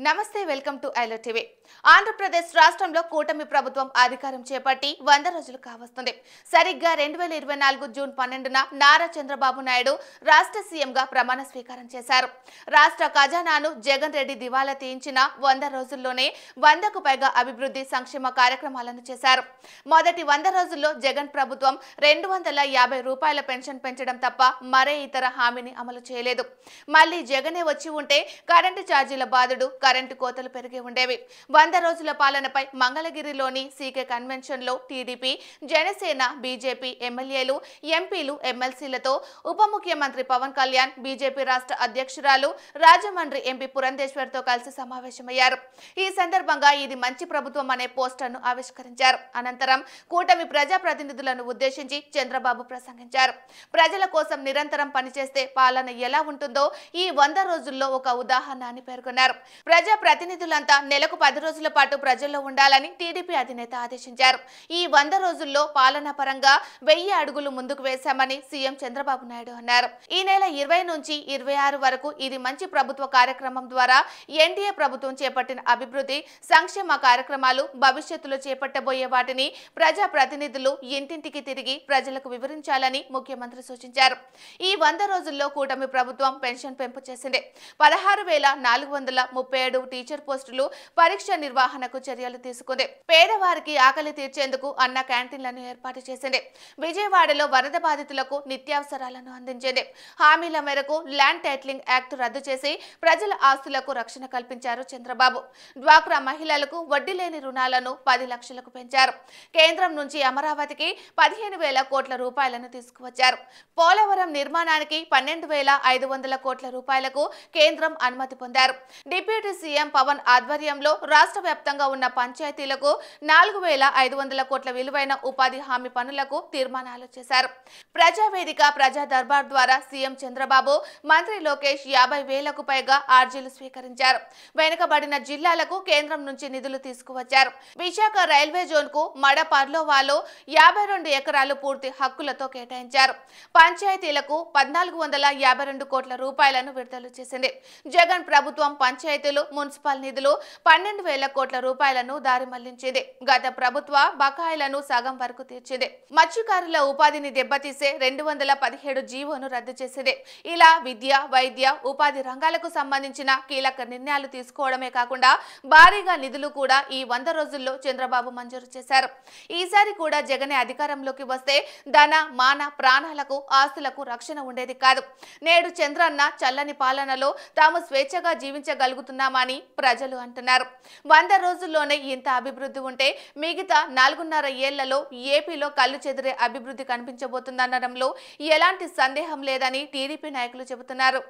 నమస్తే welcome to ఐలో TV. Andhra Pradesh రాష్ట్రంలో కూటమి ప్రభుత్వం అధికారం చేపట్టి 100 రోజులు కావస్తుంది. సరిగ్గా 2024 జూన్ 12న నారా చంద్రబాబు నాయుడు రాష్ట్ర సీఎంగా ప్రమాణ స్వీకారం చేశారు. రాష్ట్ర ఖజానాను జగన్ రెడ్డి దివాలా తీయించిన 100 రోజుల్లోనే 100కు పైగా అభివృద్ధి సంక్షేమ కార్యక్రమాలను చేశారు. మొదటి 100 రోజుల్లో జగన్ ప్రభుత్వం 250 రూపాయల పెన్షన్ పెంచడం తప్ప మరే ఇతర హామీని అమలు చేయలేదు. మళ్ళీ జగనే వచ్చి ఉంటే కరెంటు ఛార్జీల బాధుడు కరెంటు కోతలు పెరిగి ఉండేవి. 100 రోజుల పాలనపై మంగళగిరిలోని సీకే కన్వెన్షన్ లో టీడీపీ, జనసేన, బీజేపీ ఎమ్మెల్యేలు, ఎంపీలు, ఎమ్మెల్సీలతో ఉప ముఖ్యమంత్రి పవన్ కళ్యాణ్, బీజేపీ రాష్ట్ర అధ్యక్షురాలు రాజమండ్రి ఎంపీ పురంధేశ్వర్ తో కలిసి సమావేశమయ్యారు. ఈ సందర్భంగా ఇది మంచి ప్రభుత్వం అనే పోస్టర్ను ఆవిష్కరించారు. అనంతరం కూటమి ప్రజా ప్రతినిధులను ఉద్దేశించి చంద్రబాబు ప్రసంగించారు. ప్రజల కోసం నిరంతరం పనిచేస్తే పాలన ఎలా ఉంటుందో ఈ 100 రోజుల్లో ఒక ఉదాహరణ అని పేర్కొన్నారు. ప్రజా ప్రతినిధులంతా నెలకు 10 రోజుల పాటు ప్రజల్లో ఉండాలని టీడీపీ అధినేత ఆదేశించారు. ఈ 100 రోజుల్లో పాలనా పరంగా 1000 అడుగులు ముందుకు వేశామని సీఎం చంద్రబాబు నాయుడు అన్నారు. ఈ నెల 20 నుంచి 26 వరకు ఇది మంచి ప్రభుత్వ కార్యక్రమం ద్వారా ఎన్డీఏ ప్రభుత్వం చేపట్టిన అభివృద్ధి సంక్షేమ కార్యక్రమాలు, భవిష్యత్తులో చేపట్టబోయే వాటిని ప్రజా ప్రతినిధులు ఇంటింటికి తిరిగి ప్రజలకు వివరించాలని ముఖ్యమంత్రి సూచించారు. ఈ 100 రోజుల్లో కూటమి ప్రభుత్వం పెన్షన్ పెంపు చేసింది. 16,437 టీచర్ పోస్టులు, పరీక్ష నిర్వహణకు చర్యలు తీసుకుంది. పేదవారికి ఆకలి తీర్చేందుకు అన్న క్యాంటీన్లను ఏర్పాటు చేసింది. విజయవాడలో వరద బాధితులకు నిత్యావసరాలను అందించింది. హామీల మేరకు ల్యాండ్ టైటిలింగ్ యాక్ట్ రద్దు చేసి ప్రజల ఆస్తులకు రక్షణ కల్పించారు చంద్రబాబు. డ్వాక్రా మహిళలకు వడ్డీ లేని రుణాలను 10 లక్షలకు పెంచారు. కేంద్రం నుంచి అమరావతికి 15,000 కోట్ల రూపాయలను తీసుకువచ్చారు. పోలవరం నిర్మాణానికి 12,500 కోట్ల రూపాయలకు కేంద్రం అనుమతి పొందారు. డిప్యూటీ సీఎం పవన్ ఆధ్వర్యంలో రాష్ట్ర వ్యాప్తంగా ఉన్న పంచాయతీలకు 4,500 కోట్ల విలువైన ఉపాధి హామీ పనులకు తీర్మానాలు చేశారు. ప్రజావేదిక, ప్రజా దర్బార్ ద్వారా సీఎం చంద్రబాబు, మంత్రి లోకేష్ 50,000కు పైగా ఆర్జీలు స్వీకరించారు. వెనుకబడిన జిల్లాలకు కేంద్రం నుంచి నిధులు తీసుకువచ్చారు. విశాఖ రైల్వే జోన్ కు మడ పర్లోవాలో 52 ఎకరాలు పూర్తి హక్కులతో కేటాయించారు. పంచాయతీలకు 1,452 కోట్ల రూపాయలను విడుదల చేసింది. జగన్ ప్రభుత్వం పంచాయతీలు, మున్సిపల్ నిధులు 12,000 కోట్ల రూపాయలను దారి మళ్లించింది. గత ప్రభుత్వ బకాయిలను సగం వరకు తీర్చింది. మత్స్యకారుల ఉపాధిని దెబ్బతీసే 217 జీవోను రద్దు చేసింది. ఇలా విద్య, వైద్య, ఉపాధి రంగాలకు సంబంధించిన కీలక నిర్ణయాలు తీసుకోవడమే కాకుండా భారీగా నిధులు కూడా ఈ 100 రోజుల్లో చంద్రబాబు మంజూరు చేశారు. ఈసారి కూడా జగనే అధికారంలోకి వస్తే ధన, మాన, ప్రాణాలకు, ఆస్తులకు రక్షణ ఉండేది కాదు. నేడు చంద్రన్న చల్లని పాలనలో తాము స్వేచ్ఛగా జీవించగలుగుతున్నామని ప్రజలు అంటున్నారు. 100 రోజుల్లోనే ఇంత అభివృద్ధి ఉంటే మిగతా 4.5 ఏళ్లలో ఏపీలో కళ్ళు చెదిరే అభివృద్ధి కనిపించబోతుందనడంలో ఎలాంటి సందేహం లేదని టీడీపీ నాయకులు చెబుతున్నారు.